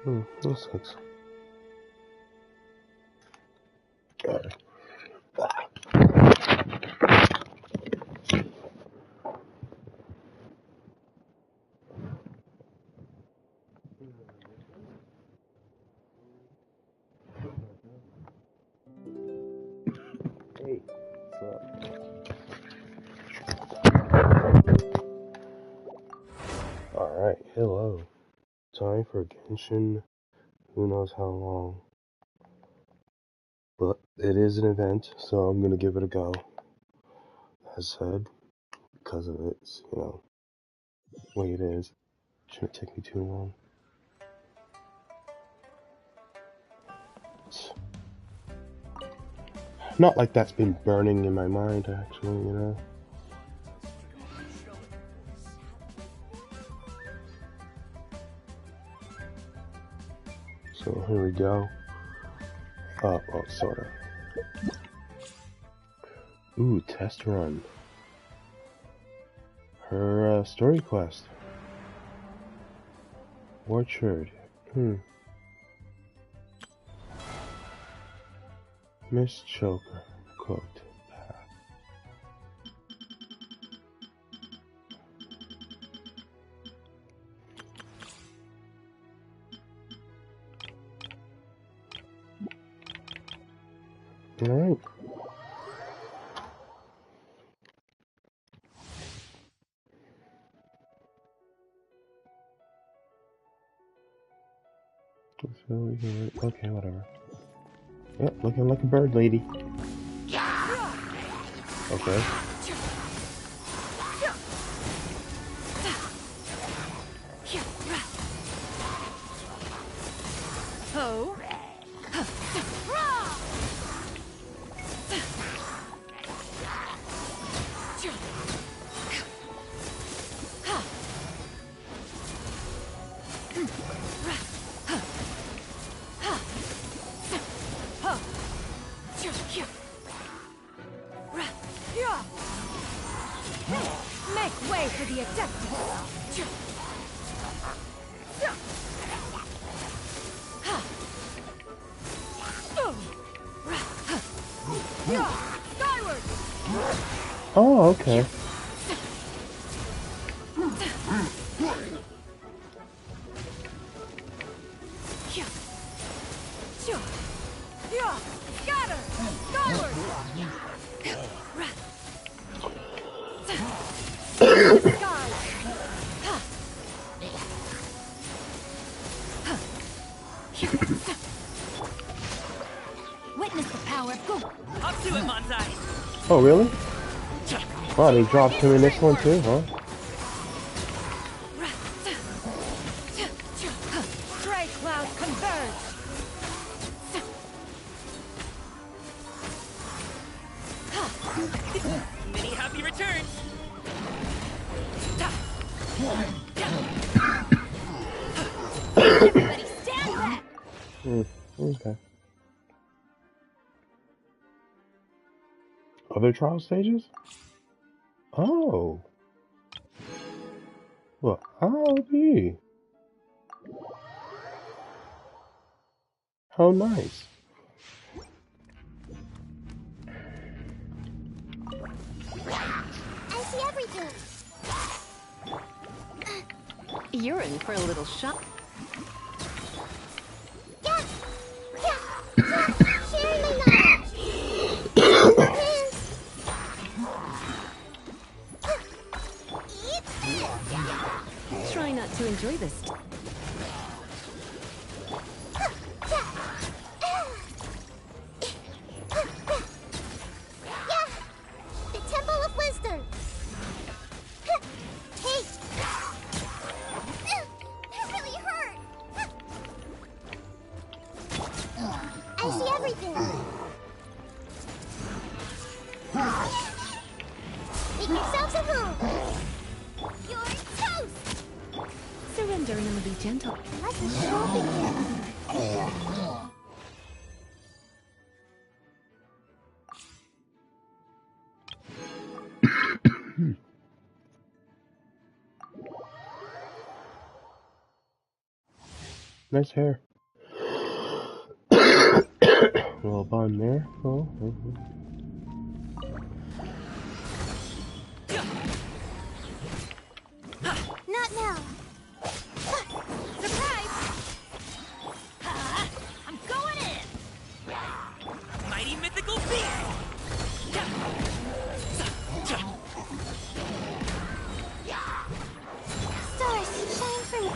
That sucks. Hey, what's up? Alright, hello. Time for Genshin, who knows how long. But it is an event, so I'm gonna give it a go. As said, because of its, way it is. Shouldn't take me too long. It's not like that's been burning in my mind, actually. So here we go. Well, sorta. Ooh, test run. Her story quest. Orchard. Miss Choker. Cooked. Alright. Okay, whatever. Yep, looking like a bird lady. Okay. Oh. Make way for the Adeptus! Skyward! Oh, okay. Scatter! Skyward! Witness the power. Go. Up to it, Manzai. Oh, really? Wow, they dropped him in this one too, huh? Stray clouds converge. Many happy returns. Everybody stand back. Okay. Other trial stages? Oh. Well, howdy. How nice. I see everything. You're in for a little shock. Sharing my knowledge. Try not to enjoy this. The Temple of Wisdom. Hey. That really hurt. I see everything. Make yourselves at home. You're toast. Surrender and be gentle. Let the show begin. Nice hair. Little bun there. Oh, Not now. Surprise! I'm going in. Mighty mythical beast! Stars, shine for me.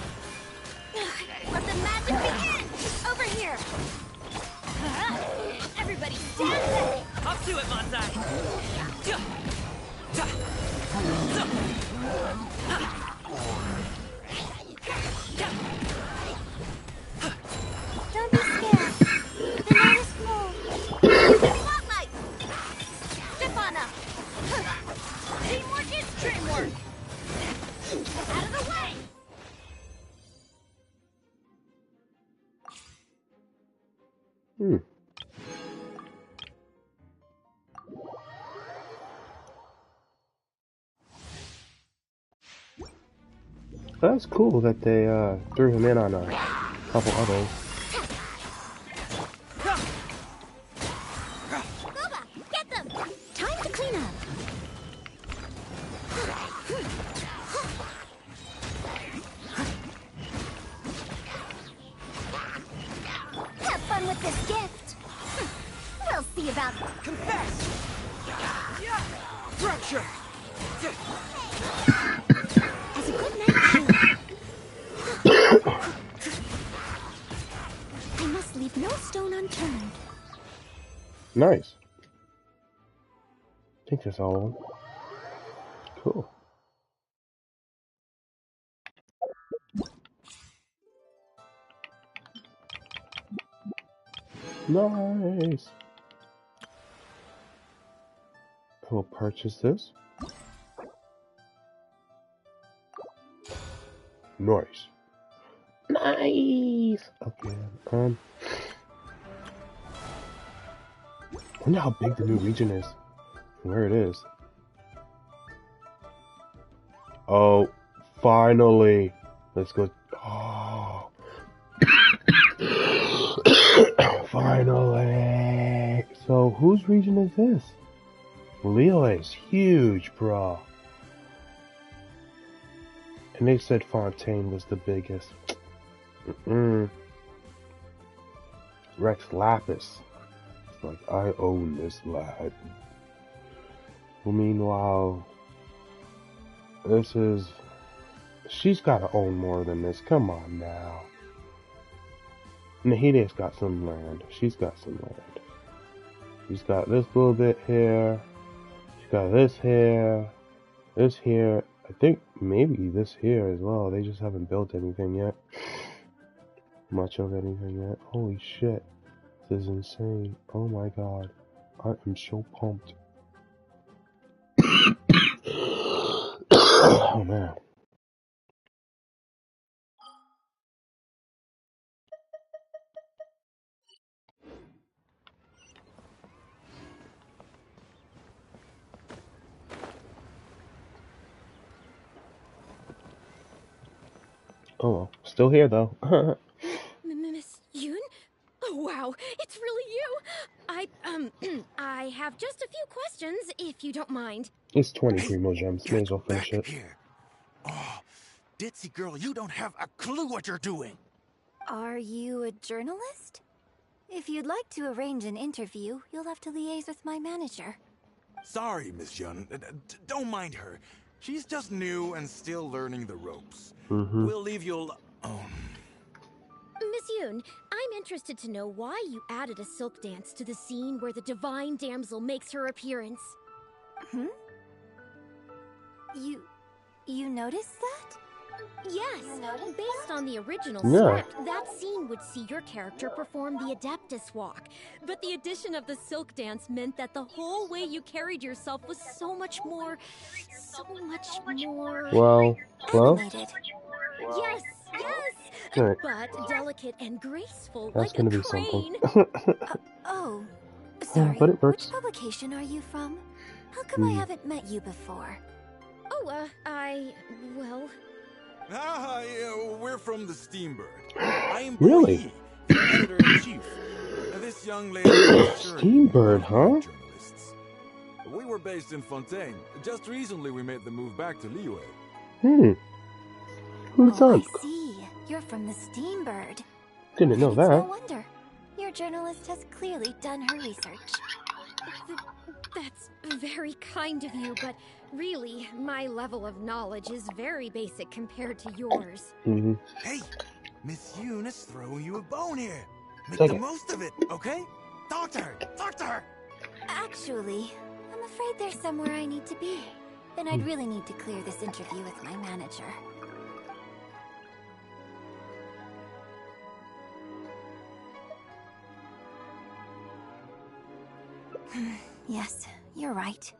Let the magic begin. Over here. Everybody stand ready. Up to it, Monzai! Don't be scared. The night is cold. Spotlight. Step on up. Teamwork is dreamwork. Out of the way. That's cool that they threw him in on a couple others. Boba, get them. Time to clean up. Have fun with this gift. We'll see about Confess! Fracture! as a good match. I must leave no stone unturned. Nice. I think that's all. Cool. Nice. I will purchase this. Nice. Nice. Okay. I wonder how big the new region is. Where it is. Oh, finally. Let's go. Oh. Finally. So, whose region is this? Leo is huge, bro. And they said Fontaine was the biggest. Rex Lapis. It's like, I own this lad. Well, meanwhile, this is... She's gotta own more than this. Come on now. Nahide's got some land. She's got some land. She's got this little bit here. She's got this here. This here. I think maybe this here as well. They just haven't built anything yet. Much of anything yet. Holy shit. This is insane. Oh my god. I am so pumped. Oh man. Oh well. Still here though. Miss Yoon? Oh wow, it's really you! I have just a few questions, if you don't mind. It's 20 primo gems. May as well finish Back it. here. Oh, ditzy girl, you don't have a clue what you're doing. Are you a journalist? If you'd like to arrange an interview, you'll have to liaise with my manager. Sorry, Miss Yun. Don't mind her. She's just new and still learning the ropes. We'll leave you alone. Miss Yoon, I'm interested to know why you added a silk dance to the scene where the divine damsel makes her appearance. You noticed that? Yes, based on the original Yeah. script, that scene would see your character perform the Adeptus Walk. But the addition of the silk dance meant that the whole way you carried yourself was so much more... Well, Animated. Yes, Right. but delicate and graceful, That's like gonna a be crane. something. Oh, sorry. but it works. Which publication are you from? How come I haven't met you before? Oh, well... Yeah, we're from the Steambird. I am Really? editor-in-chief. This young lady is surely one Steambird, of my huh? journalists. We were based in Fontaine. Just recently we made the move back to Liyue. Who's Oh, I that? see. You're from the Steambird. Didn't know And it's no that. wonder. Your journalist has clearly done her research. That's very kind of you, but really, my level of knowledge is very basic compared to yours. Hey, Miss Yoon is throwing you a bone here. Make Take the it. most of it, okay? Talk to her! Talk to her! Actually, I'm afraid there's somewhere I need to be. Then I'd really need to clear this interview with my manager. Yes, you're right.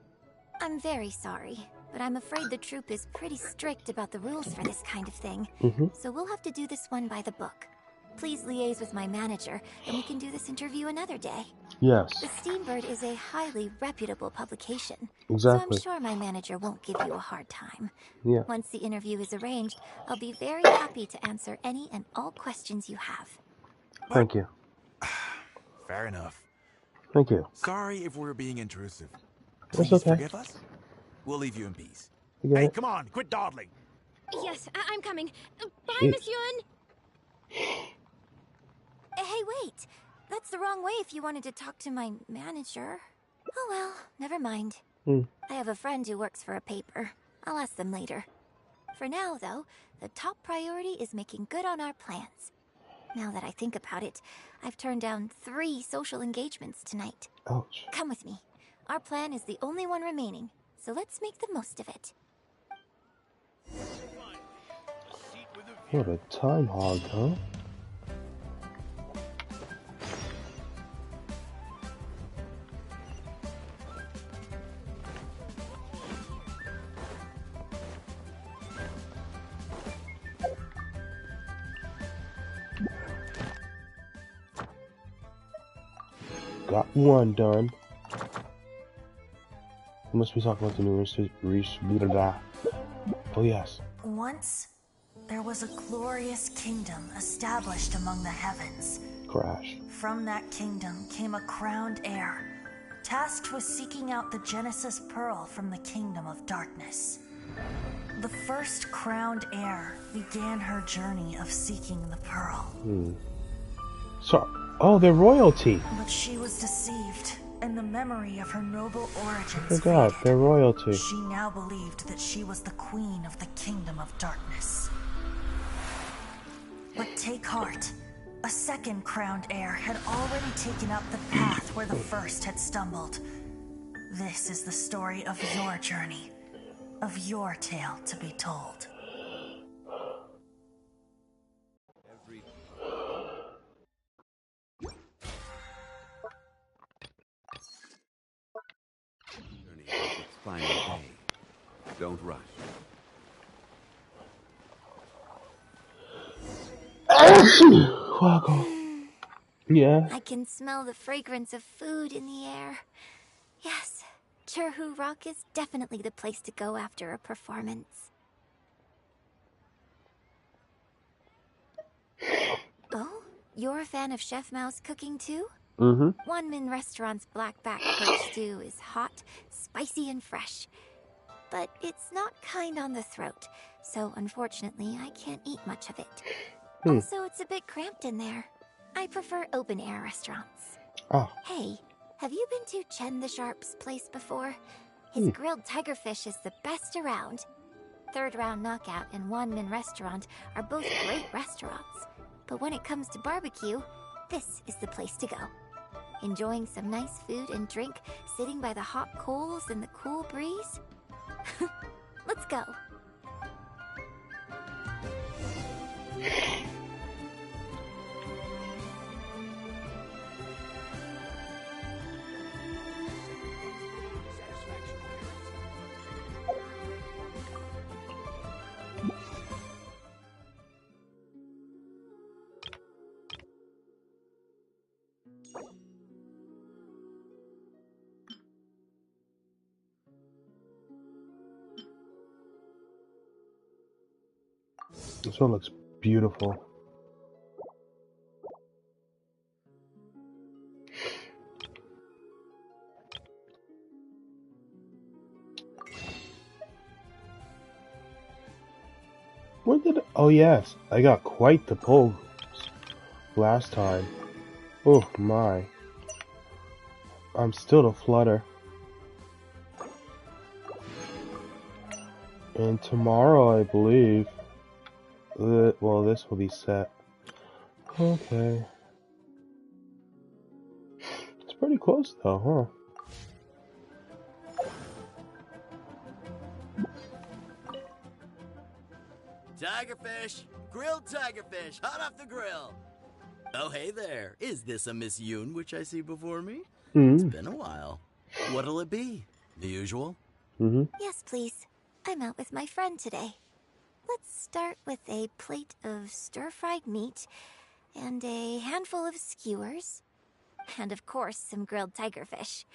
I'm very sorry, but I'm afraid the troop is pretty strict about the rules for this kind of thing. So we'll have to do this one by the book. Please liaise with my manager, and we can do this interview another day. Yes, The Steambird is a highly reputable publication, exactly. so I'm sure my manager won't give you a hard time. Yeah. Once the interview is arranged, I'll be very happy to answer any and all questions you have. Thank you. Fair enough. Thank you. Sorry if we're being intrusive. That's Please okay. forgive us. We'll leave you in peace. You get Hey, it? come on, quit dawdling. Yes, I'm coming. Bye, Jeez. Miss Yun! Hey, wait! That's the wrong way if you wanted to talk to my manager. Oh well, never mind. I have a friend who works for a paper. I'll ask them later. For now, though, the top priority is making good on our plans. Now that I think about it, I've turned down 3 social engagements tonight. Ouch. Come with me. Our plan is the only one remaining, so let's make the most of it. What a time hog, huh? Got one done. We must be talking about the new blah. Oh yes. Once, there was a glorious kingdom established among the heavens. Crash. From that kingdom came a crowned heir, tasked with seeking out the Genesis Pearl from the kingdom of darkness. The first crowned heir began her journey of seeking the pearl. So, oh, they're royalty. But she was deceived, and the memory of her noble origins Forgot, faded. they're royalty. She now believed that she was the queen of the kingdom of darkness. But take heart. A second crowned heir had already taken up the path where the first had stumbled. This is the story of your journey, of your tale to be told. Journey has its final day. Don't rush. Quaggle. Yeah. I can smell the fragrance of food in the air. Yes, Churhu Rock is definitely the place to go after a performance. Oh, you're a fan of Chef Mao's cooking too? Wanmin Restaurant's blackback perch stew is hot, spicy, and fresh. But it's not kind on the throat, so unfortunately I can't eat much of it. Also, it's a bit cramped in there. I prefer open-air restaurants. Oh. Hey, have you been to Chen the Sharp's place before? His grilled tigerfish is the best around. Third Round Knockout and Wanmin Restaurant are both great restaurants. But when it comes to barbecue, this is the place to go. Enjoying some nice food and drink, sitting by the hot coals and the cool breeze? Let's go. This one looks beautiful. When did... Oh yes, I got quite the pull last time. Oh my. I'm still to flutter. And tomorrow, I believe... well, this will be set. Okay. It's pretty close though, huh? Tigerfish! Grilled tigerfish, hot off the grill! Oh, hey there. Is this a Miss Yoon which I see before me? It's been a while. What'll it be? The usual? Yes, please. I'm out with my friend today. Let's start with a plate of stir-fried meat and a handful of skewers. And of course, some grilled tigerfish.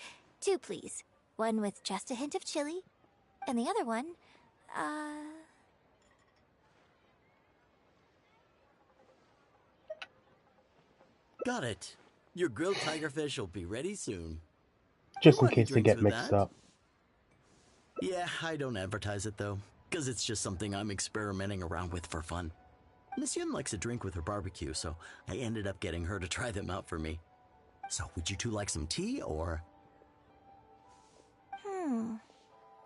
2, please. One with just a hint of chili, and the other one, Got it. Your grilled tigerfish will be ready soon. Just in Want any case they drinks get with mixed that? up. Yeah, I don't advertise it though, because it's just something I'm experimenting around with for fun. Miss Yun likes a drink with her barbecue, so I ended up getting her to try them out for me. So would you two like some tea, or?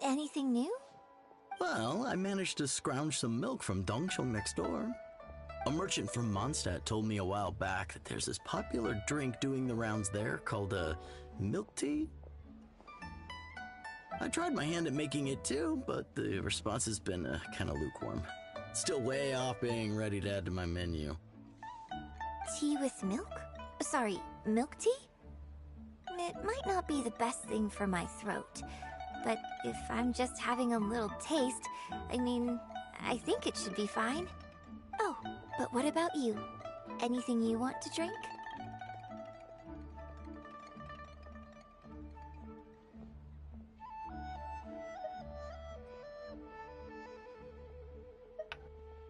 Anything new? Well, I managed to scrounge some milk from Dongchong next door. A merchant from Mondstadt told me a while back that there's this popular drink doing the rounds there called milk tea. I tried my hand at making it too, but the response has been kind of lukewarm. Still way off being ready to add to my menu. Tea with milk? Sorry, milk tea? It might not be the best thing for my throat, but if I'm just having a little taste, I mean, I think it should be fine. Oh, but what about you? Anything you want to drink?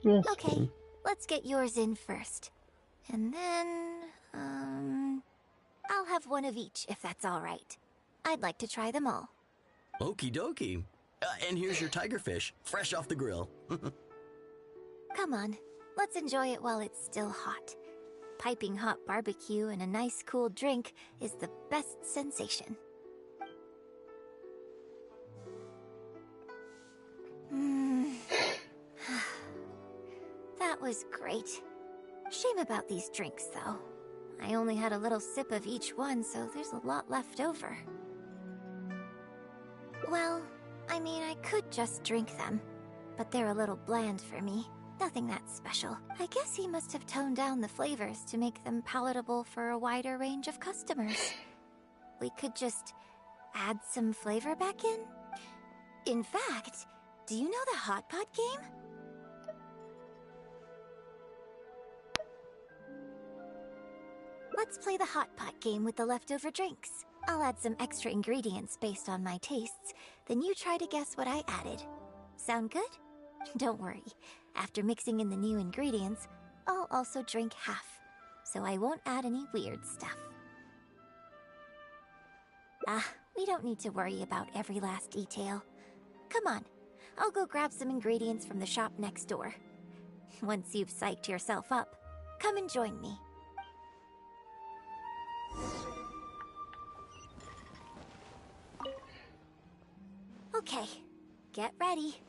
Yes. Okay, let's get yours in first. And then, I'll have one of each if that's all right. I'd like to try them all. Okie dokie. And here's your tigerfish, fresh off the grill. Come on, let's enjoy it while it's still hot. Piping hot barbecue and a nice cool drink is the best sensation. That was great. Shame about these drinks, though. I only had a little sip of each one, so there's a lot left over. Well, I mean, I could just drink them, but they're a little bland for me. Nothing that special. I guess he must have toned down the flavors to make them palatable for a wider range of customers. We could just add some flavor back in? In fact, do you know the Hot Pot game? Let's play the Hot Pot game with the leftover drinks. I'll add some extra ingredients based on my tastes, then you try to guess what I added. Sound good? Don't worry. After mixing in the new ingredients, I'll also drink half, so I won't add any weird stuff. We don't need to worry about every last detail. Come on, I'll go grab some ingredients from the shop next door. Once you've psyched yourself up, come and join me. Okay, get ready.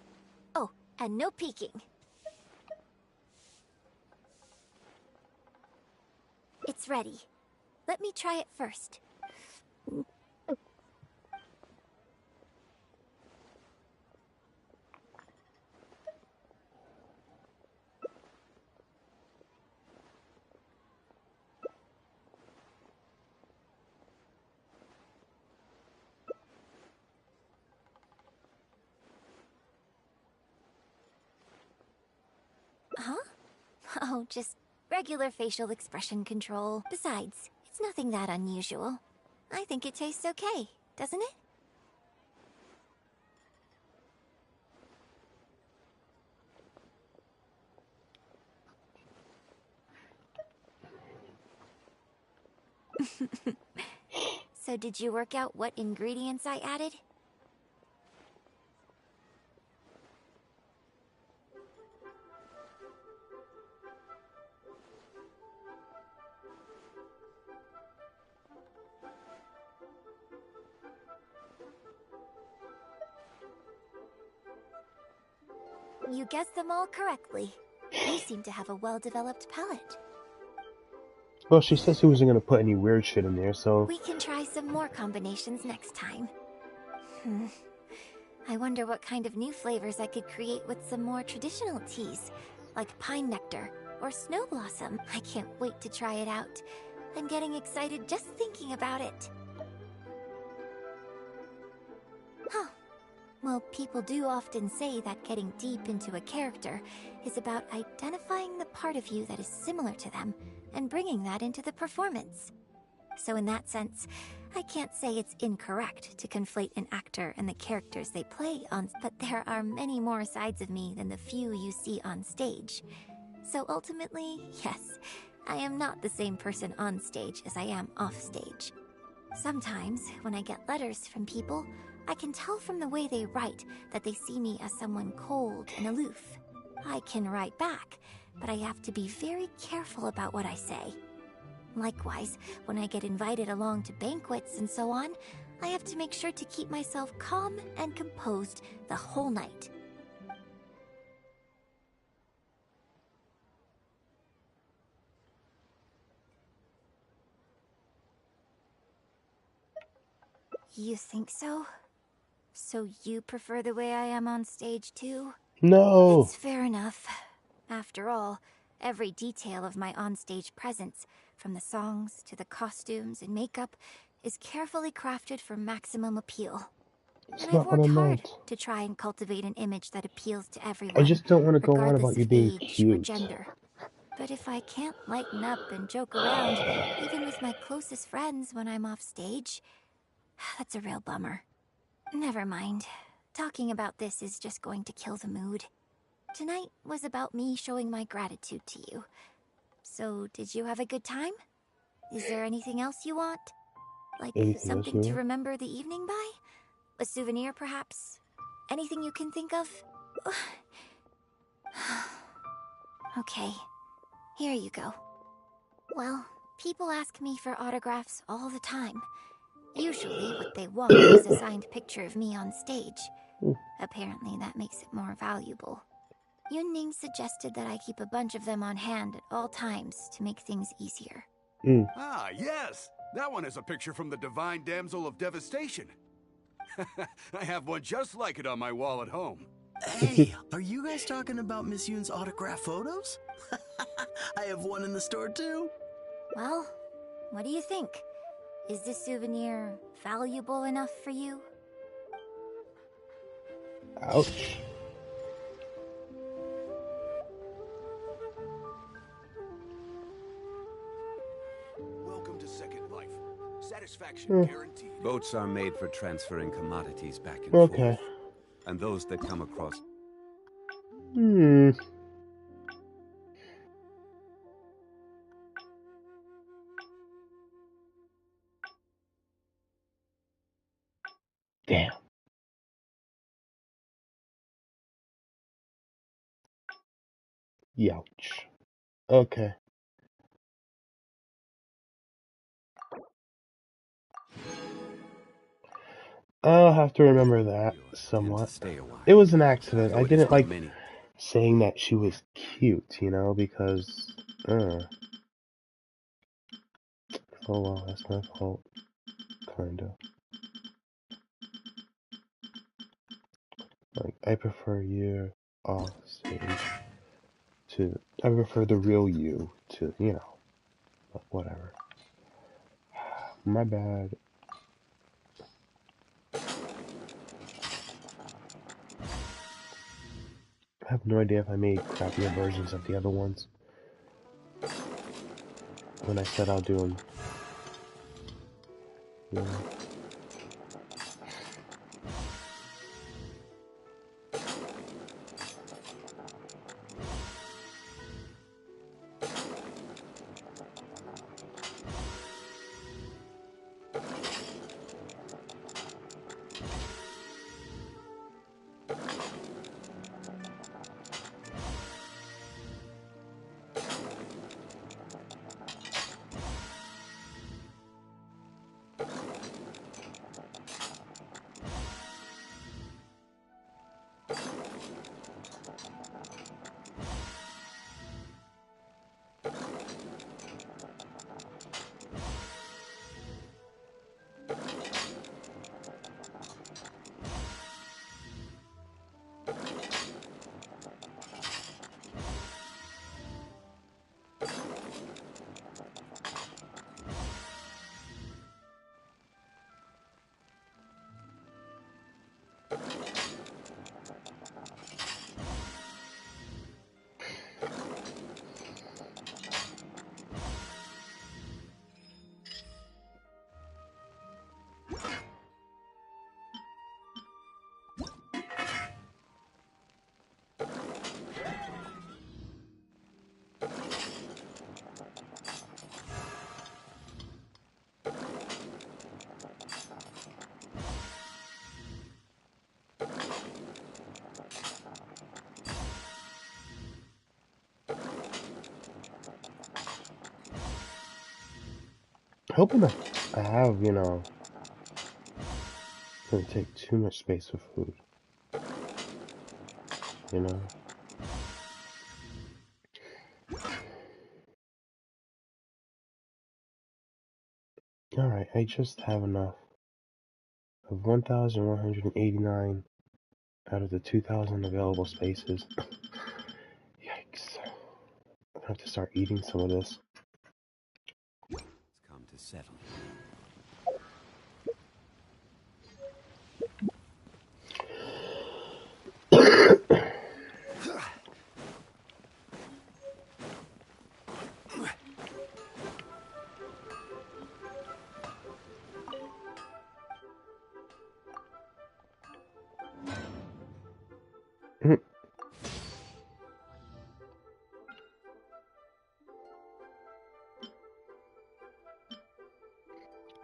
Oh, and no peeking. It's ready. Let me try it first. Huh? Oh, just regular facial expression control. Besides, it's nothing that unusual. I think it tastes okay, doesn't it? So did you work out what ingredients I added? You guessed them all correctly. You seem to have a well-developed palate. Well, she said she wasn't gonna put any weird shit in there, so... We can try some more combinations next time. I wonder what kind of new flavors I could create with some more traditional teas, like pine nectar or snow blossom. I can't wait to try it out. I'm getting excited just thinking about it. Huh. Well, people do often say that getting deep into a character is about identifying the part of you that is similar to them and bringing that into the performance. So in that sense, I can't say it's incorrect to conflate an actor and the characters they play on, but there are many more sides of me than the few you see on stage. So ultimately, yes, I am not the same person on stage as I am off stage. Sometimes, when I get letters from people, I can tell from the way they write that they see me as someone cold and aloof. I can write back, but I have to be very careful about what I say. Likewise, when I get invited along to banquets and so on, I have to make sure to keep myself calm and composed the whole night. You think so? So you prefer the way I am on stage too? No! It's fair enough. After all, every detail of my onstage presence, from the songs to the costumes and makeup, is carefully crafted for maximum appeal. It's And not I've what I worked hard meant. to try and cultivate an image that appeals to everyone, I just don't want to go on regardless about you of being age or cute. gender. But if I can't lighten up and joke around, even with my closest friends when I'm off stage, that's a real bummer. Never mind. Talking about this is just going to kill the mood. Tonight was about me showing my gratitude to you. So, did you have a good time? Is there anything else you want? Like Anything else something you to want? remember the evening by? A souvenir, perhaps? Anything you can think of? Okay, here you go. Well, people ask me for autographs all the time. Usually what they want is a signed picture of me on stage. Apparently that makes it more valuable. Yunning suggested that I keep a bunch of them on hand at all times to make things easier. Ah, yes! That one is a picture from the Divine Damsel of Devastation. I have one just like it on my wall at home. Hey, are you guys talking about Miss Yoon's autograph photos? I have one in the store too. Well, what do you think? Is this souvenir valuable enough for you? Ouch. Welcome to Second Life. Satisfaction guaranteed. Boats are made for transferring commodities back and Okay. forth. And those that come across... Damn. Youch. Okay. I'll have to remember that somewhat. It was an accident. I didn't like saying that she was cute, you know, because... Oh well, that's my fault. Kinda. Like, I prefer you off stage to... I prefer the real you to, you know, but whatever. My bad. I have no idea if I made crappier versions of the other ones. When I said I'll do them. Yeah. Hoping that I have, you know, doesn't take too much space for food. You know? Alright, I just have enough of 1,189 out of the 2,000 available spaces. Yikes. I'm gonna have to start eating some of this. It's come to settle.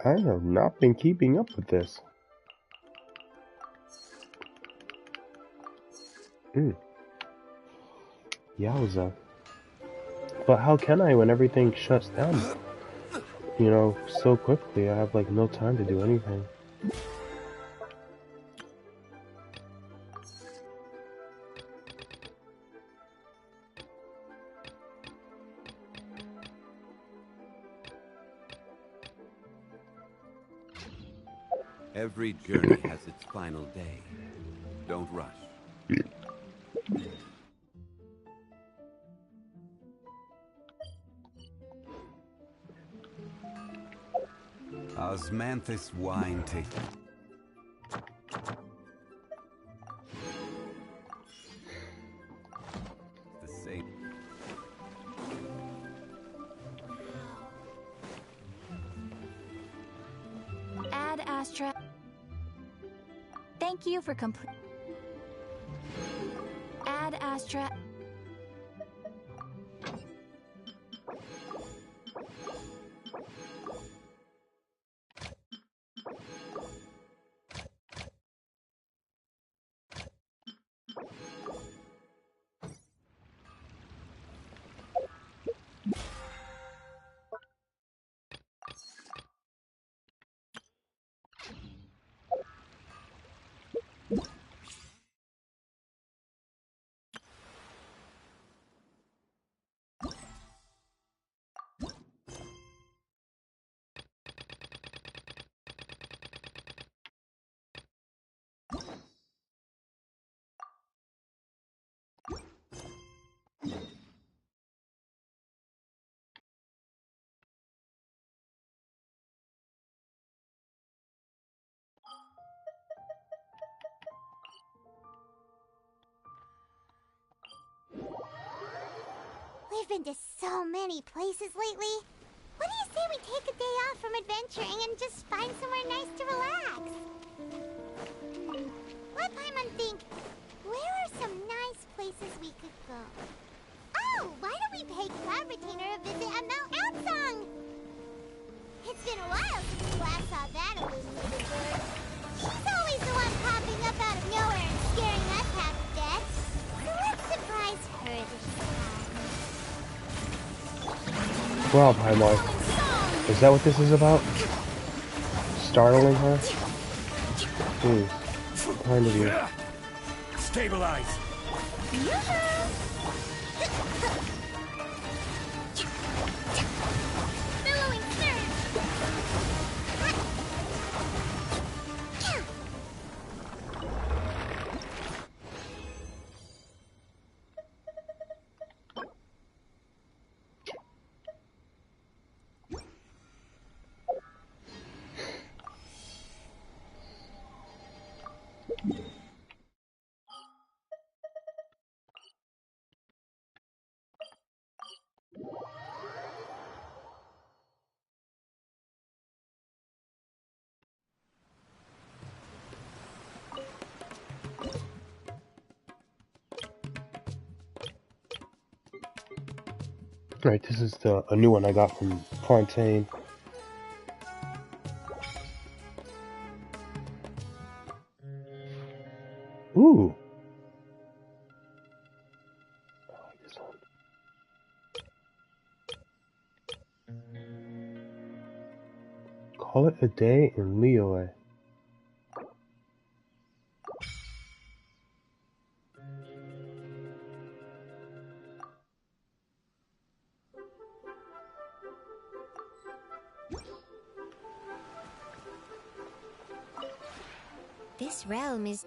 I have not been keeping up with this. Yowza. But how can I when everything shuts down? You know, so quickly. I have like no time to do anything. Every journey has its final day. Don't rush. Osmanthus wine tasting. The same. Ad Astra. Thank you for complete. Ad Astra. We've been to so many places lately. What do you say we take a day off from adventuring and just find somewhere nice to relax? Let Paimon think. Where are some nice places we could go? Oh, why don't we pay Cloud Retainer a visit at Mount Outsong? It's been a while since we last saw that illuminated bird. She's always the one popping up out of nowhere and scaring us half to death. So let's surprise her this time. Wow, Paimon. Is that what this is about? Startling her? Kind of you. Stabilize. Billowing surge. Alright, this is a new one I got from Fontaine. Ooh. I like this one. Call it a day in Liyue. This realm is...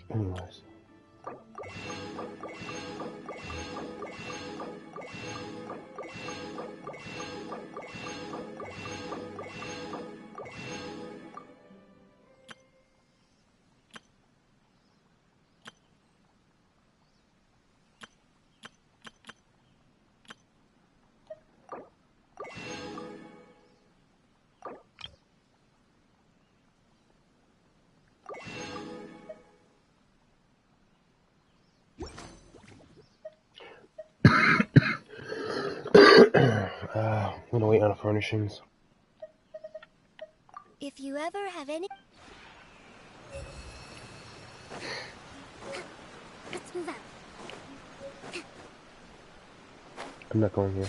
Anyways. I'm gonna wait on the furnishings. If you ever have any... Let's move out. I'm not going here.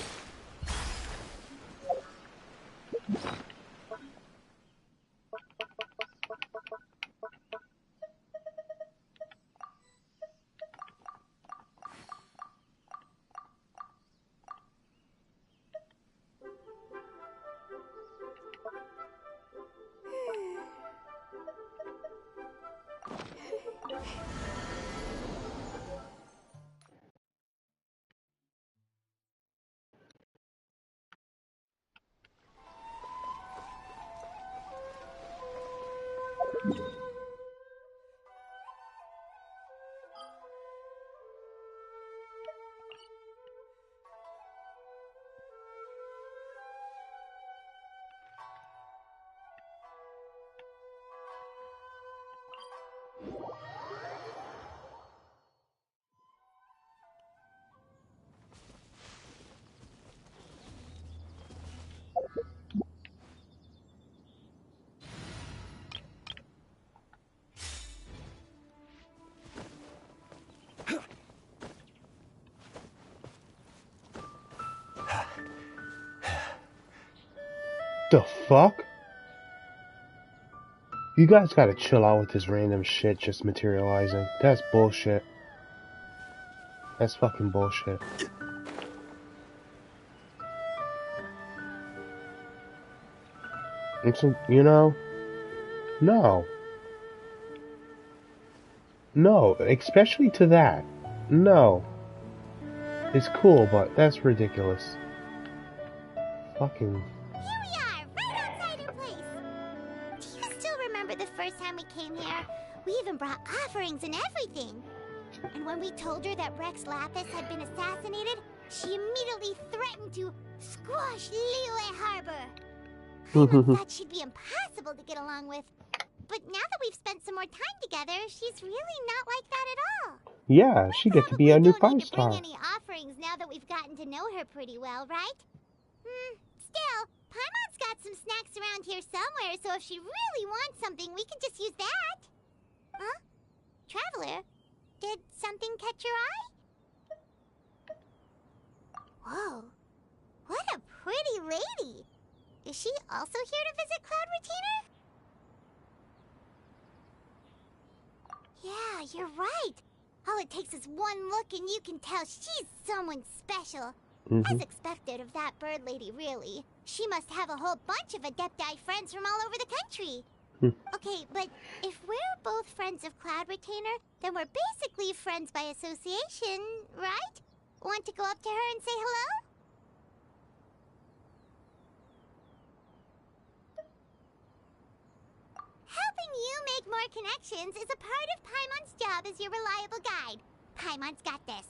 The fuck? You guys gotta chill out with this random shit just materializing. That's bullshit. That's fucking bullshit. And so, you know? No. No, especially to that. No. It's cool, but that's ridiculous. Fucking... Here we are, right outside her place. Do you still remember the first time we came here? We even brought offerings and everything. And when we told her that Rex Lapis had been assassinated, she immediately threatened to squash Liyue Harbor. I thought she'd be impossible to get along with. But now that we've spent some more time together, she's really not like that at all. Yeah, she gets to be a new don't need to bring 5-star. any offerings now that we've gotten to know her pretty well, right? Still, Paimon's got some snacks around here somewhere, so if she really wants something, we can just use that. Huh? Traveler, did something catch your eye? Whoa, what a pretty lady. Is she also here to visit Cloud Retainer? Yeah, you're right. All it takes is one look and you can tell she's someone special. As expected of that bird lady, really. She must have a whole bunch of Adepti friends from all over the country. Okay, but if we're both friends of Cloud Retainer, then we're basically friends by association, right? Want to go up to her and say hello? Helping you make more connections is a part of Paimon's job as your reliable guide. Paimon's got this.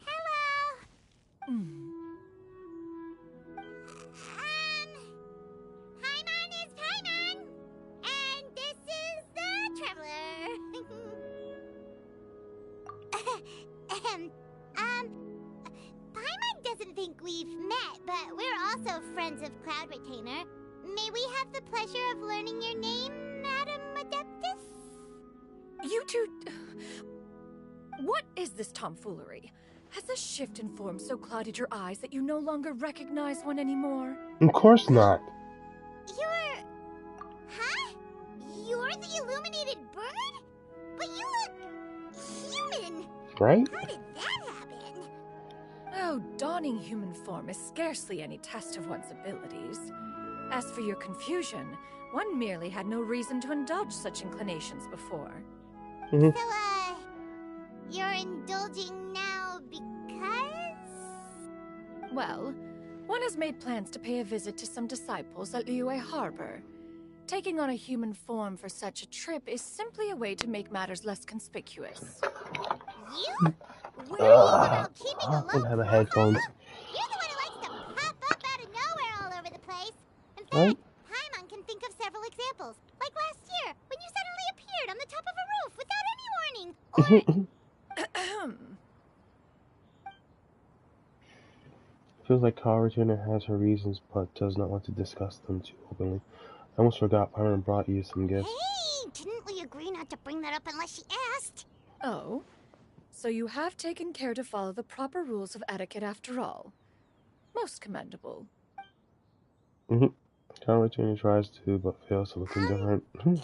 Hello. Paimon is Paimon, and this is the Traveler. Paimon doesn't think we've met, but we're also friends of Cloud Retainer. May we have the pleasure of learning your name, Madam Adeptus? You two... What is this tomfoolery? Has the shift in form so clouded your eyes that you no longer recognize one anymore? Of course not. You're... Huh? You're the illuminated bird? But you look... human. Right? How did that happen? Oh, donning human form is scarcely any test of one's abilities. As for your confusion, one merely had no reason to indulge such inclinations before. So, you're indulging now because? Well, one has made plans to pay a visit to some disciples at Liyue Harbor. Taking on a human form for such a trip is simply a way to make matters less conspicuous. You? About keeping a I low don't have profile? headphones. You're the one who likes to pop up out of nowhere all over the place. In fact, Right? Paimon can think of several examples. Like last year, when you suddenly appeared on the top of a roof without any warning. Or... Feels like Cloud Retainer has her reasons, but does not want to discuss them too openly. I almost forgot Paimon brought you some gifts. Hey, didn't we agree not to bring that up unless she asked? Oh? So you have taken care to follow the proper rules of etiquette after all. Most commendable. Cloud Retainer tries to, but fails to look indifferent. Well,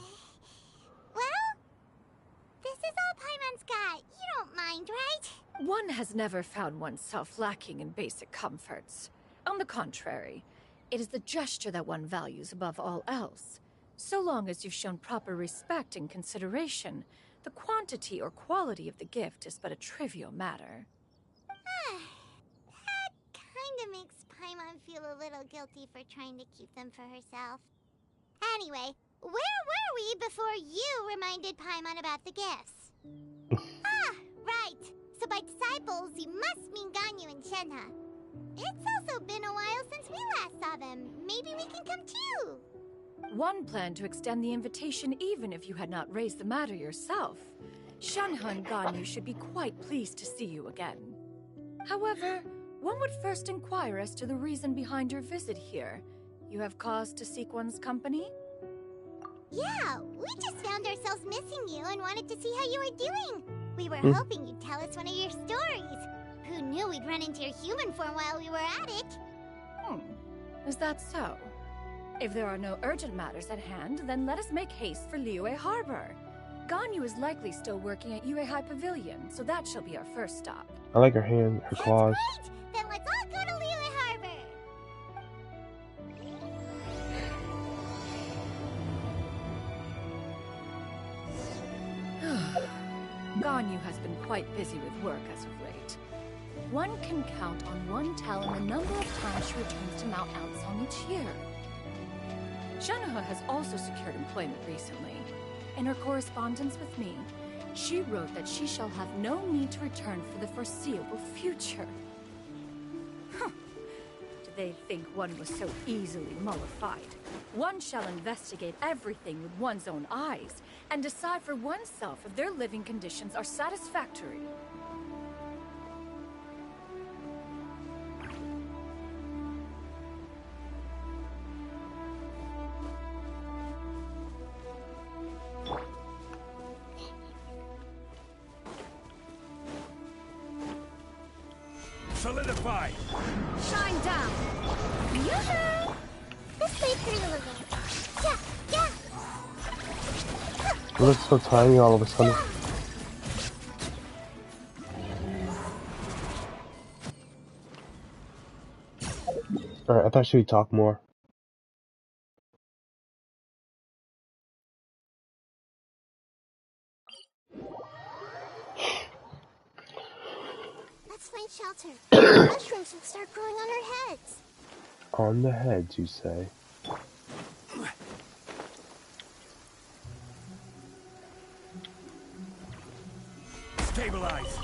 this is all Paimon's got. You don't mind, right? One has never found oneself lacking in basic comforts. On the contrary, it is the gesture that one values above all else. So long as you've shown proper respect and consideration, the quantity or quality of the gift is but a trivial matter. That kinda makes Paimon feel a little guilty for trying to keep them for herself. Anyway, where were we before you reminded Paimon about the gifts? Right. So by disciples, you must mean Ganyu and Shenhe. It's also been a while since we last saw them. Maybe we can come too. One planned to extend the invitation even if you had not raised the matter yourself. Shenhe and Ganyu should be quite pleased to see you again. However, one would first inquire as to the reason behind your visit here. You have cause to seek one's company? Yeah, we just found ourselves missing you and wanted to see how you were doing. We were hoping you'd tell us one of your stories. Who knew we'd run into your human form while we were at it? Is that so? If there are no urgent matters at hand, then let us make haste for Liyue Harbor. Ganyu is likely still working at Yuehai Pavilion, so that shall be our first stop. I like her hand, her claws. Great! Then let's all go to Liyue Harbor! Ganyu has been quite busy with work as of late. One can count on one talon the number of times she returns to Mount Outsong each year. Shenhe has also secured employment recently. In her correspondence with me, she wrote that she shall have no need to return for the foreseeable future. Did they think one was so easily mollified? One shall investigate everything with one's own eyes and decide for oneself if their living conditions are satisfactory. Solidify! Shine down! Yoo-hoo! This place is a little It looks so tiny all of a sudden. Alright, I thought she would talk more. Let's find shelter. Mushrooms will start growing on our heads. On the heads, you say? Stabilize.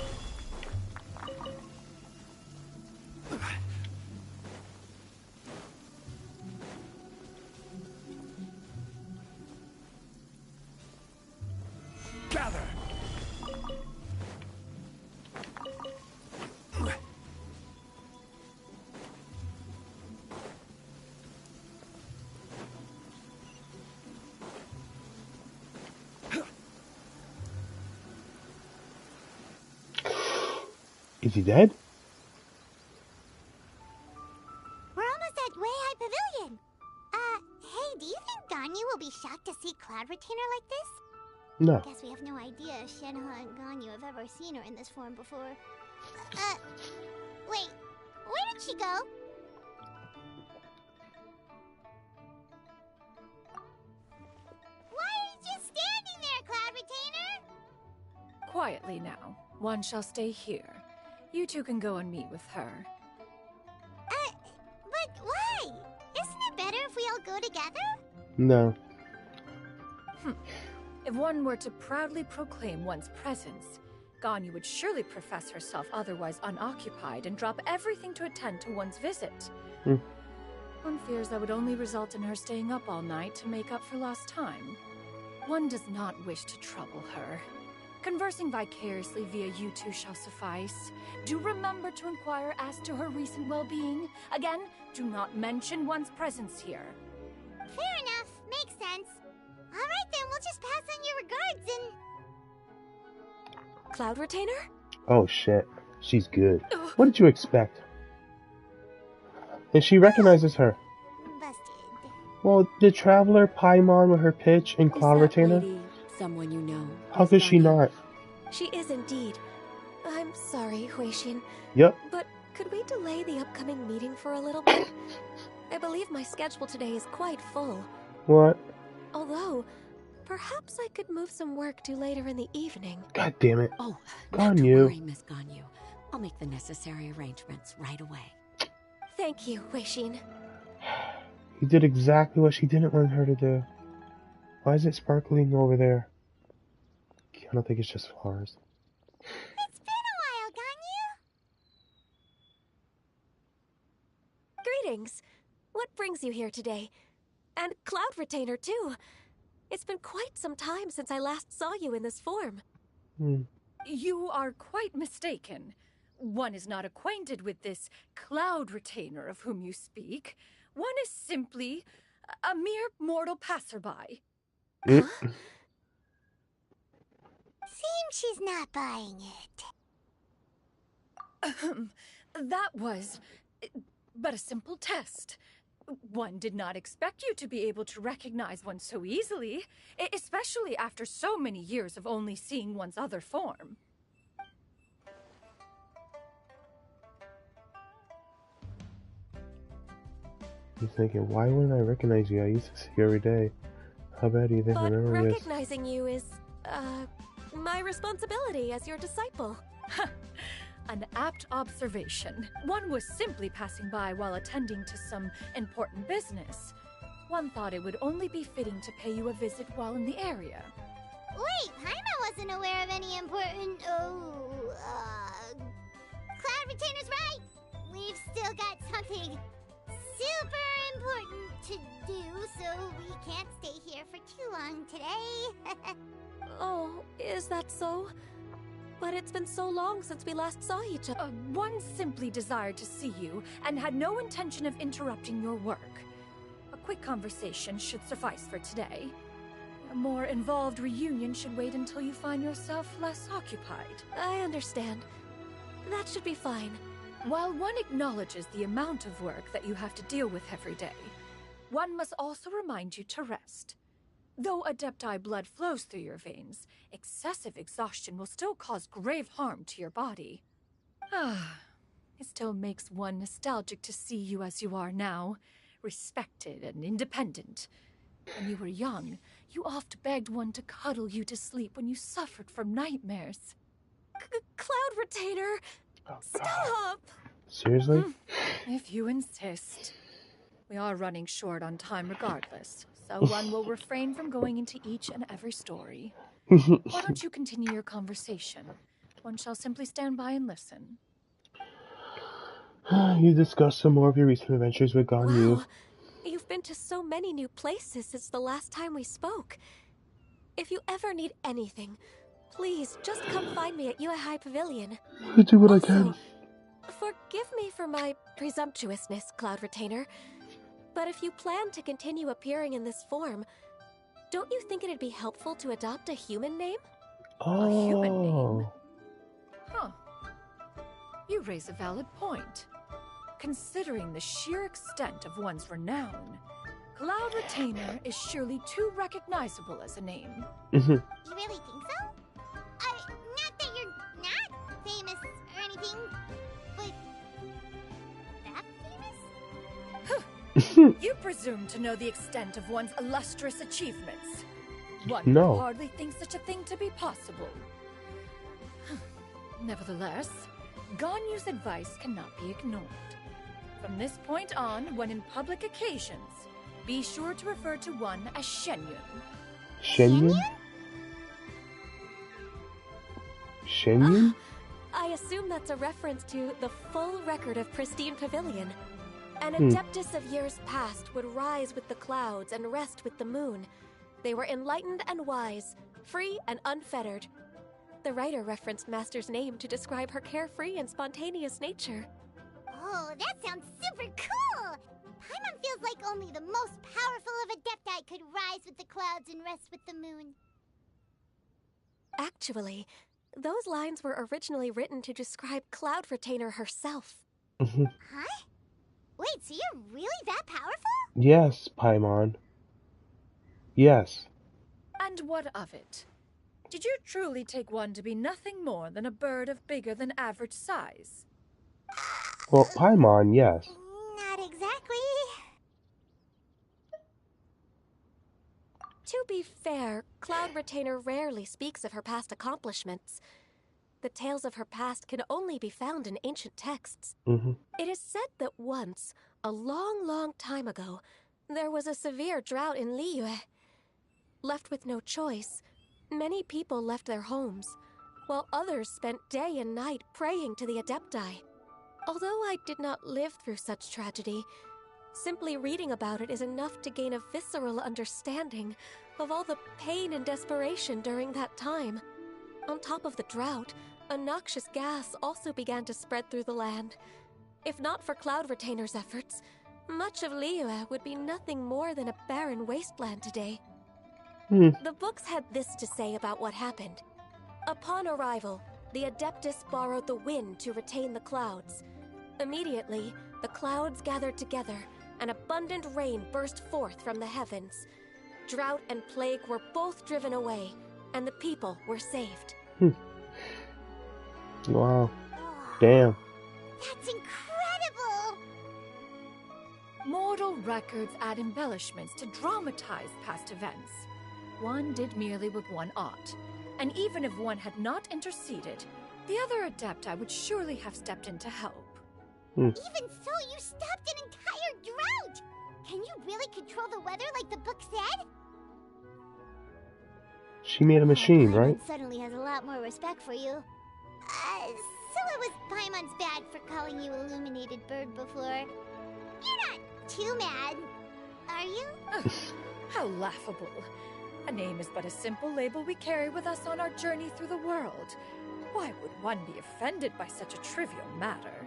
Gather. Is he dead? We're almost at Way High Pavilion. Hey, do you think Ganyu will be shocked to see Cloud Retainer like this? No. Guess we have no idea if Shenoha and Ganyu have ever seen her in this form before. Wait, where did she go? Why are you just standing there, Cloud Retainer? Quietly now. One shall stay here. You two can go and meet with her. But why? Isn't it better if we all go together? No. If one were to proudly proclaim one's presence, Ganyu would surely profess herself otherwise unoccupied and drop everything to attend to one's visit. One fears that would only result in her staying up all night to make up for lost time. One does not wish to trouble her. Conversing vicariously via you two shall suffice. Do remember to inquire as to her recent well-being. Again, do not mention one's presence here. Fair enough. Makes sense. Alright then, we'll just pass on your regards and... Cloud Retainer? Oh shit. She's good. What did you expect? And she recognizes her. Busted. Well, did Traveler Paimon with her pitch and Cloud Retainer? Lady someone you know? How could she not? She is indeed. I'm sorry, Huixin. Yep. But could we delay the upcoming meeting for a little bit? I believe my schedule today is quite full. What? Although, perhaps I could move some work to later in the evening. God damn it. Oh, Ganyu. not to worry, Miss Ganyu. I'll make the necessary arrangements right away. Thank you, Huixin. He did exactly what she didn't want her to do. Why is it sparkling over there? I don't think it's just flowers. It's been a while, Ganyu. Greetings. What brings you here today? And Cloud Retainer, too. It's been quite some time since I last saw you in this form. You are quite mistaken. One is not acquainted with this Cloud Retainer of whom you speak. One is simply a mere mortal passerby. Seems she's not buying it. That was but a simple test. One did not expect you to be able to recognize one so easily, especially after so many years of only seeing one's other form. He's thinking, why wouldn't I recognize you? I used to see you every day. How bad do you think my But memory is? recognizing you is, my responsibility as your disciple. An apt observation. One was simply passing by while attending to some important business. One thought it would only be fitting to pay you a visit while in the area. Wait, Paimon wasn't aware of any important... Cloud Retainer's right! We've still got something super important to do, so we can't stay here for too long today. Oh, is that so? But it's been so long since we last saw each other. One simply desired to see you and had no intention of interrupting your work. A quick conversation should suffice for today. A more involved reunion should wait until you find yourself less occupied. I understand. That should be fine. While one acknowledges the amount of work that you have to deal with every day, one must also remind you to rest. Though Adepti blood flows through your veins, excessive exhaustion will still cause grave harm to your body. It still makes one nostalgic to see you as you are now, respected and independent. When you were young, you oft begged one to cuddle you to sleep when you suffered from nightmares. Cloud Retainer! Oh, Stop! Seriously? If you insist. We are running short on time regardless, so one will refrain from going into each and every story. Why don't you continue your conversation? One shall simply stand by and listen. You discussed some more of your recent adventures with Ganyu. Wow, you've been to so many new places since the last time we spoke. If you ever need anything, please just come find me at Yue High Pavilion. I'll do what I can. Forgive me for my presumptuousness, Cloud Retainer, but if you plan to continue appearing in this form, don't you think it'd be helpful to adopt a human name? Oh. A human name? Huh. You raise a valid point. Considering the sheer extent of one's renown, Cloud Retainer is surely too recognizable as a name. You really think so? Not that you're not famous or anything, but that famous? You presume to know the extent of one's illustrious achievements. One No. would hardly think such a thing to be possible. Nevertheless, Ganyu's advice cannot be ignored. From this point on, when in public occasions, be sure to refer to one as Shenyun. Shenyun? Shenyun? I assume that's a reference to the full record of Pristine Pavilion. An adeptus of years past would rise with the clouds and rest with the moon. They were enlightened and wise, free and unfettered. The writer referenced Master's name to describe her carefree and spontaneous nature. Oh, that sounds super cool! Paimon feels like only the most powerful of Adepti could rise with the clouds and rest with the moon. Actually, those lines were originally written to describe Cloud Retainer herself. Huh? Wait, so you're really that powerful? Yes, Paimon. Yes. And what of it? Did you truly take one to be nothing more than a bird of bigger than average size? Well, Paimon, yes. Not exactly. To be fair, Cloud Retainer rarely speaks of her past accomplishments. The tales of her past can only be found in ancient texts. It is said that once, a long, long time ago, there was a severe drought in Liyue. Left with no choice, many people left their homes, while others spent day and night praying to the Adepti. Although I did not live through such tragedy, simply reading about it is enough to gain a visceral understanding of all the pain and desperation during that time. On top of the drought, a noxious gas also began to spread through the land. If not for Cloud Retainer's efforts, much of Liyue would be nothing more than a barren wasteland today. The books had this to say about what happened. Upon arrival, the Adeptus borrowed the wind to retain the clouds. Immediately, the clouds gathered together, and abundant rain burst forth from the heavens. Drought and plague were both driven away, and the people were saved. Wow. Damn. That's incredible! Mortal records add embellishments to dramatize past events. One did merely what one ought, and even if one had not interceded, the other Adepti would surely have stepped in to help. Even so, you stopped an entire drought! Can you really control the weather like the book said? She made a machine, Paimon right? suddenly has a lot more respect for you. So it was Paimon's bad for calling you Illuminated Bird before. You're not too mad, are you? How laughable. A name is but a simple label we carry with us on our journey through the world. Why would one be offended by such a trivial matter?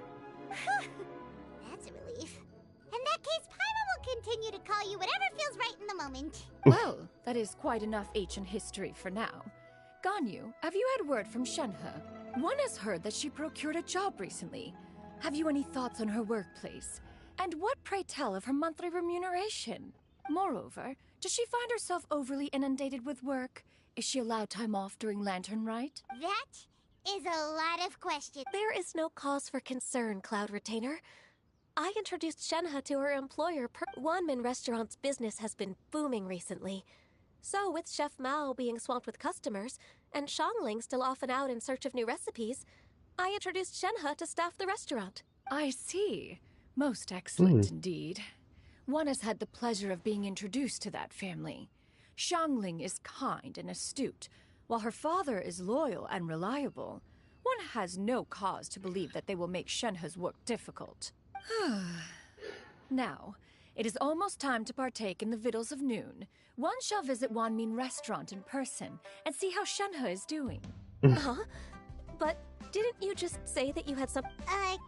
That's a relief. In that case, Paimon will continue to call you whatever feels right in the moment. Well, that is quite enough ancient history for now. Ganyu, have you had word from Shenhe? One has heard that she procured a job recently. Have you any thoughts on her workplace? And what, pray tell, of her monthly remuneration? Moreover, Does she find herself overly inundated with work? Is she allowed time off during Lantern Rite? That is a lot of questions. There is no cause for concern, Cloud Retainer. I introduced Shenhe to her employer. Wanmin Restaurant's business has been booming recently. So, with Chef Mao being swamped with customers, and Xiangling still off and out in search of new recipes, I introduced Shenhe to staff the restaurant. I see. Most excellent indeed. One has had the pleasure of being introduced to that family. Xiangling is kind and astute, while her father is loyal and reliable. One has no cause to believe that they will make Shenhe's work difficult. Now, it is almost time to partake in the victuals of noon. One shall visit Wanmin Restaurant in person and see how Shenhe is doing. Huh? But didn't you just say that you had some...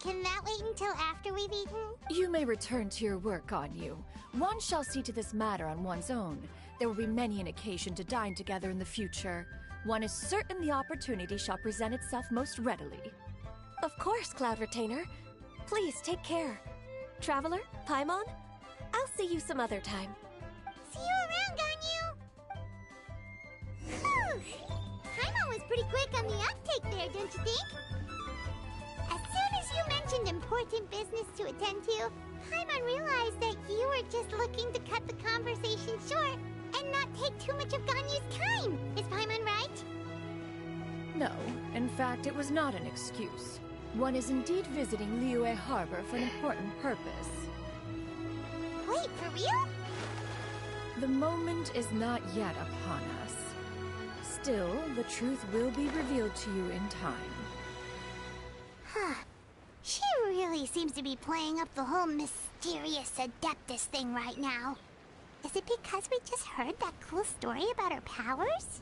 Can that wait until after we've eaten? You may return to your work, Anyu. One shall see to this matter on one's own. There will be many an occasion to dine together in the future. One is certain the opportunity shall present itself most readily. Of course, Cloud Retainer. Please take care. Traveler, Paimon, I'll see you some other time. See you around, Ganyu! Whew! Paimon was pretty quick on the uptake there, don't you think? As soon as you mentioned important business to attend to, Paimon realized that you were just looking to cut the conversation short and not take too much of Ganyu's time. Is Paimon right? No, in fact, it was not an excuse. One is indeed visiting Liyue Harbor for an important purpose. Wait, for real? The moment is not yet upon us. Still, the truth will be revealed to you in time. Huh. She really seems to be playing up the whole mysterious Adeptus thing right now. Is it because we just heard that cool story about her powers?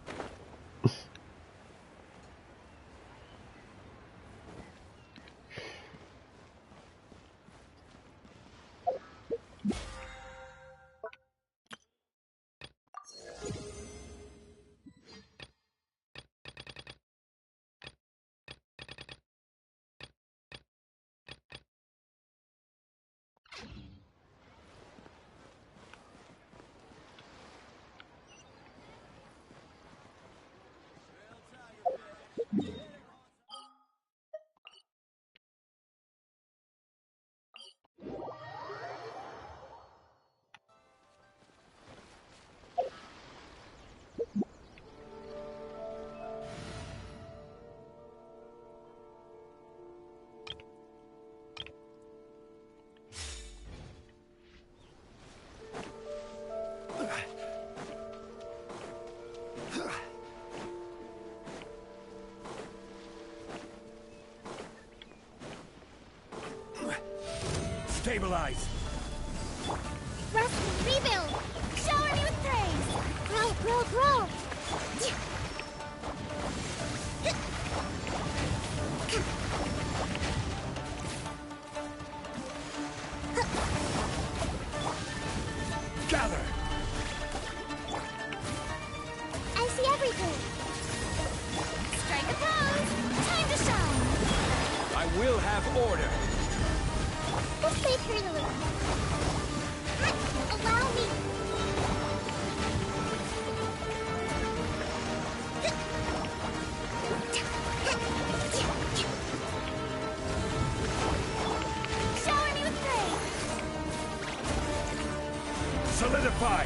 Stabilize! Rest, rebuild! Shower me with praise! Grow, grow, grow! Gather! I see everything! Strike a pose! Time to shine! I will have order! Let's leave her in the loop. Allow me! Shower me with praise! Solidify!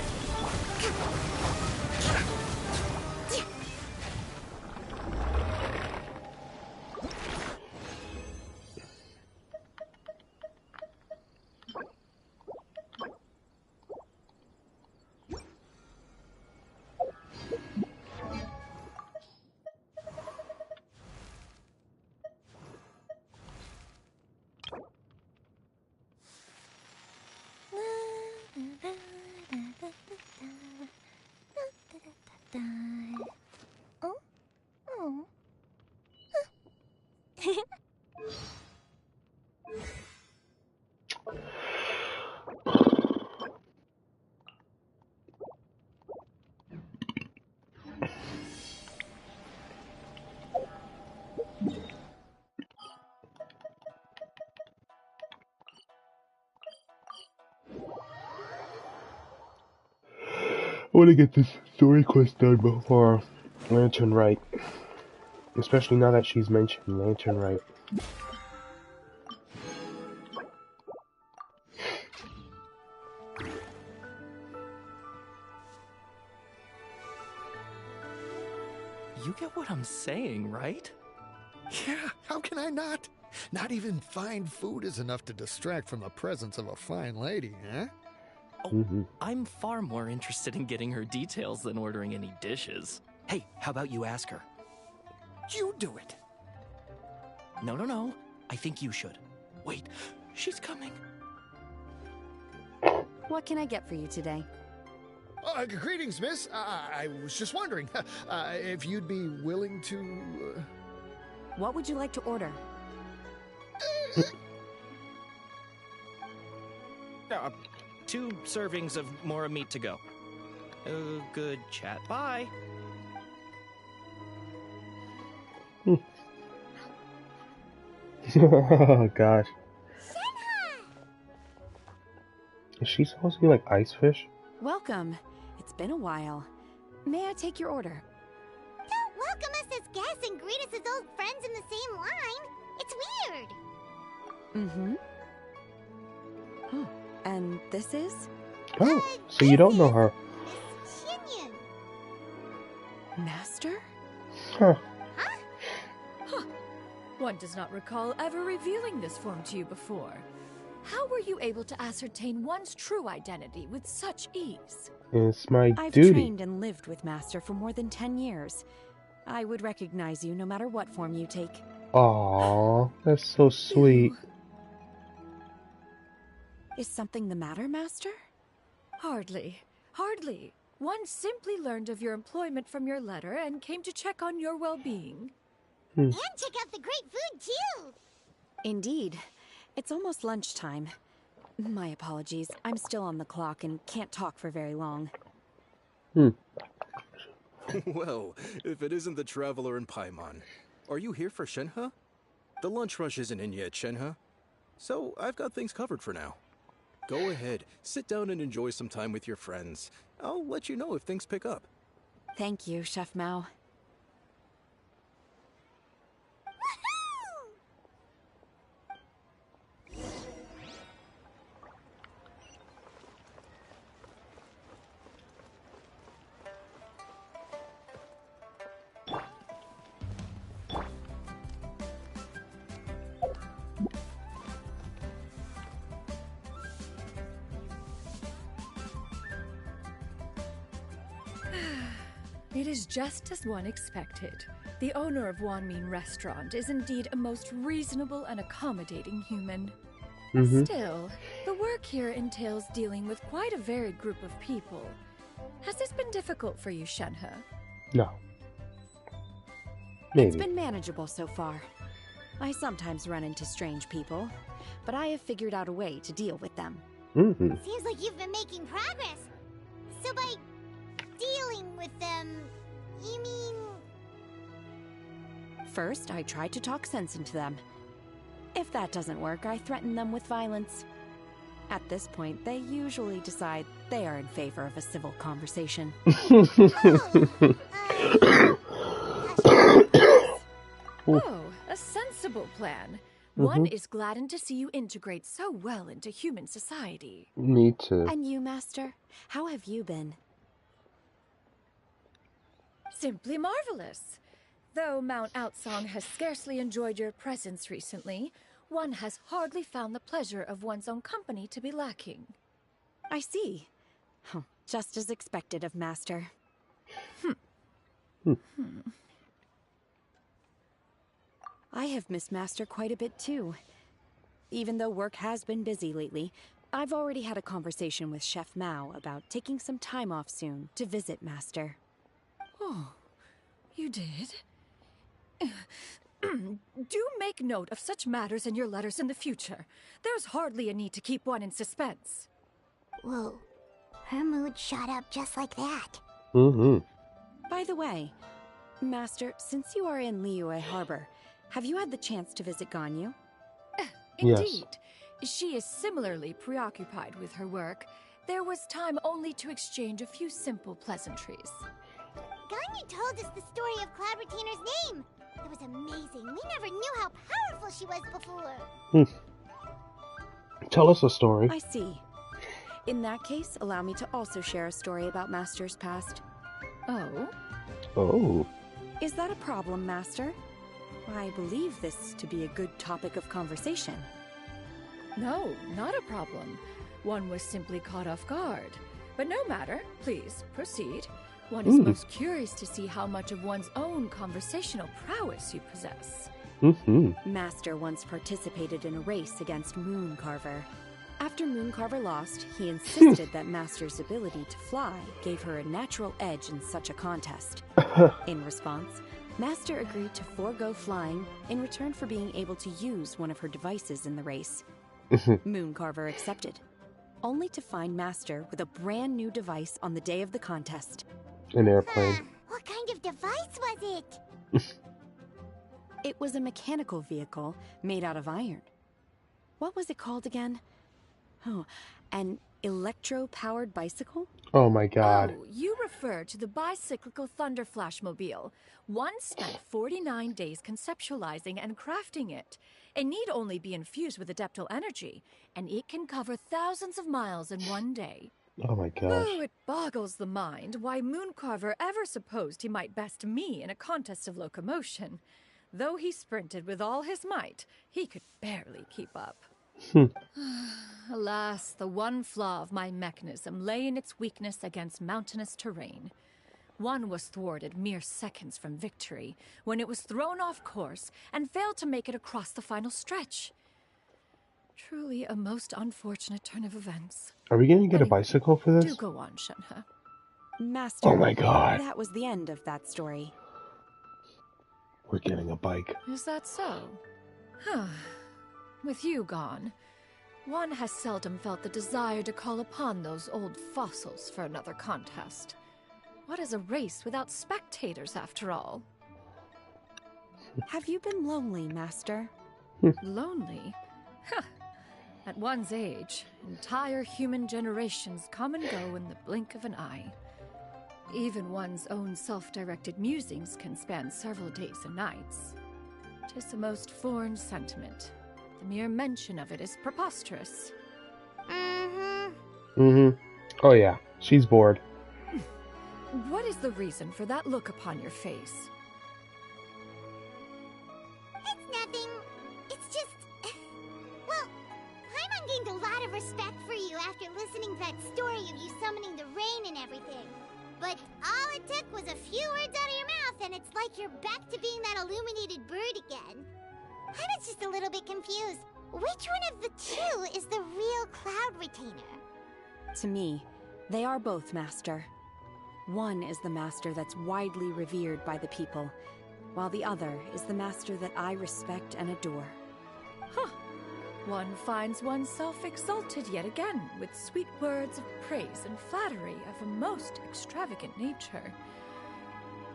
want to get this story quest done before Lantern Right. Especially now that she's mentioned Lantern Right. You get what I'm saying, right? Yeah, how can I not? Not even fine food is enough to distract from the presence of a fine lady, huh? Oh, I'm far more interested in getting her details than ordering any dishes. Hey, how about you ask her? You do it. No. I think you should. Wait, she's coming. What can I get for you today? Greetings, miss. I was just wondering if you'd be willing to... What would you like to order? 2 servings of more meat to go. Good chat. Bye. Oh gosh. Is she supposed to be like ice fish? Welcome. It's been a while. May I take your order? Don't welcome us as guests and greet us as old friends in the same line. It's weird. Mm-hmm. Oh, and this is? Oh, so you don't know her. Shinyan. Master? Huh. Huh. One does not recall ever revealing this form to you before. How were you able to ascertain one's true identity with such ease? It's my I've duty. trained and lived with Master for more than 10 years. I would recognize you no matter what form you take. Aww, that's so sweet. Is something the matter, Master? Hardly. One simply learned of your employment from your letter and came to check on your well-being. And check out the great food, too! Indeed. It's almost lunchtime. My apologies. I'm still on the clock and can't talk for very long. Well, if it isn't the traveler in Paimon. Are you here for Shenhe? The lunch rush isn't in yet, Shenhe. So I've got things covered for now. Go ahead, sit down and enjoy some time with your friends. I'll let you know if things pick up. Thank you, Chef Mao. It is just as one expected. The owner of Wanmin Restaurant is indeed a most reasonable and accommodating human. Still, the work here entails dealing with quite a varied group of people. Has this been difficult for you, Shenhe? No. Maybe. It's been manageable so far. I sometimes run into strange people, but I have figured out a way to deal with them. Seems like you've been making progress. So by dealing with them, you mean... First, I try to talk sense into them. If that doesn't work, I threaten them with violence. At this point, they usually decide they are in favor of a civil conversation. Oh, a sensible plan. One is gladdened to see you integrate so well into human society. Me too. And you, Master? How have you been? Simply marvelous. Though Mount Outsong has scarcely enjoyed your presence recently, one has hardly found the pleasure of one's own company to be lacking. I see. Oh, just as expected of Master. I have missed Master quite a bit too. Even though work has been busy lately, I've already had a conversation with Chef Mao about taking some time off soon to visit Master. Oh, you did? Do make note of such matters in your letters in the future. There's hardly a need to keep one in suspense. Whoa, her mood shot up just like that. By the way, Master, since you are in Liyue Harbor, have you had the chance to visit Ganyu? Indeed. She is similarly preoccupied with her work. There was time only to exchange a few simple pleasantries. Ganyu told us the story of Cloud Retainer's name. It was amazing. We never knew how powerful she was before. Tell us a story. I see. In that case, allow me to also share a story about Master's past. Oh? Oh. Is that a problem, Master? I believe this to be a good topic of conversation. No, not a problem. One was simply caught off guard. But no matter. Please, proceed. One is most curious to see how much of one's own conversational prowess you possess. Master once participated in a race against Mooncarver. After Mooncarver lost, he insisted that Master's ability to fly gave her a natural edge in such a contest. In response, Master agreed to forego flying in return for being able to use one of her devices in the race. Mooncarver accepted, only to find Master with a brand new device on the day of the contest. An airplane. What kind of device was it? It was a mechanical vehicle made out of iron. What was it called again? Oh, an electro-powered bicycle? Oh my god. Oh, you refer to the bicyclical Thunder Flashmobile. One spent 49 days conceptualizing and crafting it. It need only be infused with adeptal energy, and it can cover thousands of miles in one day. Oh my gosh. Oh, it boggles the mind why Mooncarver ever supposed he might best me in a contest of locomotion. Though he sprinted with all his might, he could barely keep up. Alas, the one flaw of my mechanism lay in its weakness against mountainous terrain. One was thwarted mere seconds from victory, when it was thrown off course and failed to make it across the final stretch. Truly a most unfortunate turn of events. Are we going to get a bicycle for this? Do go on, Shenhe. Master, oh my god. That was the end of that story. We're getting a bike. Is that so? Huh. With you gone, one has seldom felt the desire to call upon those old fossils for another contest. What is a race without spectators, after all? Have you been lonely, Master? Lonely? Huh. At one's age, entire human generations come and go in the blink of an eye. Even one's own self-directed musings can span several days and nights. 'Tis a most foreign sentiment. The mere mention of it is preposterous. Oh yeah, she's bored. What is the reason for that look upon your face? It's nothing. It's just... well, Paimon gained a lot of respect for you after listening to that story of you summoning the rain and everything. But all it took was a few words out of your mouth, and it's like you're back to being that illuminated bird again. I was just a little bit confused. Which one of the two is the real Cloud Retainer? To me, they are both, Master. One is the Master that's widely revered by the people, while the other is the Master that I respect and adore. Huh. One finds oneself exalted yet again with sweet words of praise and flattery of a most extravagant nature.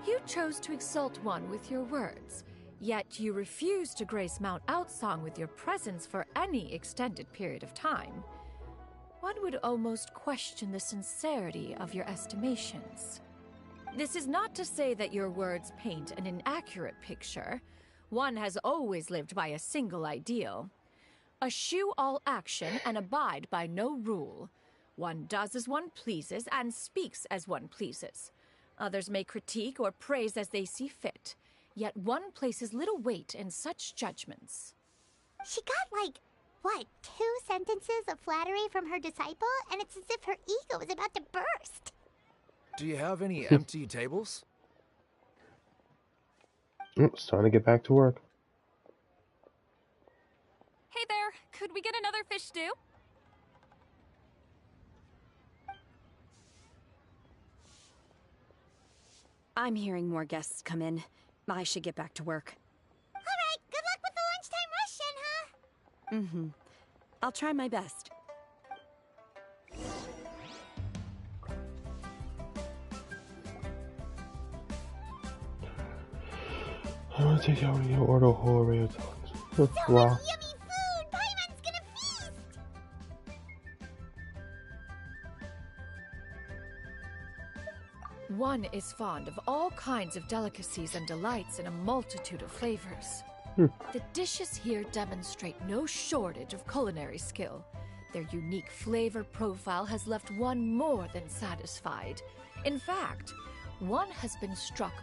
You chose to exalt one with your words, yet you refuse to grace Mount Outsong with your presence for any extended period of time. One would almost question the sincerity of your estimations. This is not to say that your words paint an inaccurate picture. One has always lived by a single ideal. Eschew all action and abide by no rule. One does as one pleases and speaks as one pleases. Others may critique or praise as they see fit, yet one places little weight in such judgments. She got like, what, 2 sentences of flattery from her disciple, and it's as if her ego is about to burst. Do you have any empty tables? It's time to get back to work. Hey there, could we get another fish stew? I'm hearing more guests come in. I should get back to work. Alright, good luck with the lunchtime rush, Shenhe. I'll try my best. I want to take out your order whole array of times. Wow. Yummy food! Paimon's gonna feast! One is fond of all kinds of delicacies and delights in a multitude of flavors. The dishes here demonstrate no shortage of culinary skill. Their unique flavor profile has left one more than satisfied. In fact, one has been struck by